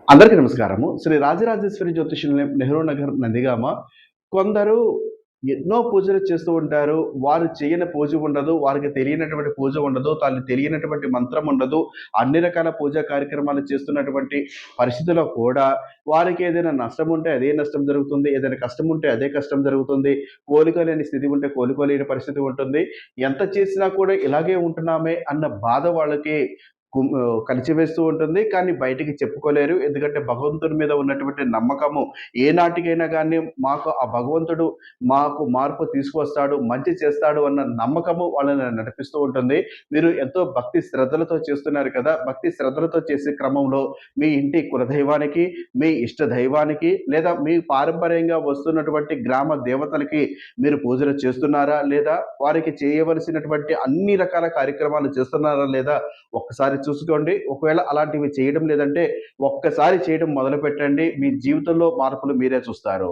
అందరికీ నమస్కారము. శ్రీ రాజరాజేశ్వరి జ్యోతిష్యాలయం, నెహ్రూ నగర్, నందిగామ. కొందరు ఎన్నో పూజలు చేస్తూ ఉంటారు. వారు చేయని పూజ ఉండదు. వారికి తెలియనటువంటి పూజ ఉండదు. తెలియనటువంటి మంత్రం ఉండదు. అన్ని రకాల పూజా కార్యక్రమాలు చేస్తున్నటువంటి పరిస్థితిలో కూడా వారికి ఏదైనా నష్టం ఉంటే అదే నష్టం జరుగుతుంది. ఏదైనా కష్టం ఉంటే అదే కష్టం జరుగుతుంది. కోలుకోలేని స్థితి ఉంటే కోలుకోలేని పరిస్థితి ఉంటుంది. ఎంత చేసినా కూడా ఇలాగే ఉంటున్నామే అన్న బాధ వాళ్ళకి కలిచివేస్తూ ఉంటుంది. కానీ బయటికి చెప్పుకోలేరు. ఎందుకంటే భగవంతుని మీద ఉన్నటువంటి నమ్మకము ఏనాటికైనా గానీ మాకు ఆ భగవంతుడు మాకు మార్పు తీసుకొస్తాడు, మంచి చేస్తాడు అన్న నమ్మకము వాళ్ళని నడిపిస్తూ ఉంటుంది. మీరు ఎంతో భక్తి శ్రద్ధలతో చేస్తున్నారు కదా! భక్తి శ్రద్ధలతో చేసే క్రమంలో మీ ఇంటి కులదైవానికి, మీ ఇష్ట దైవానికి లేదా మీ పారంపర్యంగా వస్తున్నటువంటి గ్రామ దేవతలకి మీరు పూజలు చేస్తున్నారా? లేదా వారికి చేయవలసినటువంటి అన్ని రకాల కార్యక్రమాలు చేస్తున్నారా? లేదా? ఒక్కసారి చూసుకోండి. ఒకవేళ అలాంటివి చేయడం లేదంటే ఒక్కసారి చేయడం మొదలుపెట్టండి. మీ జీవితంలో మార్పులు మీరే చూస్తారు.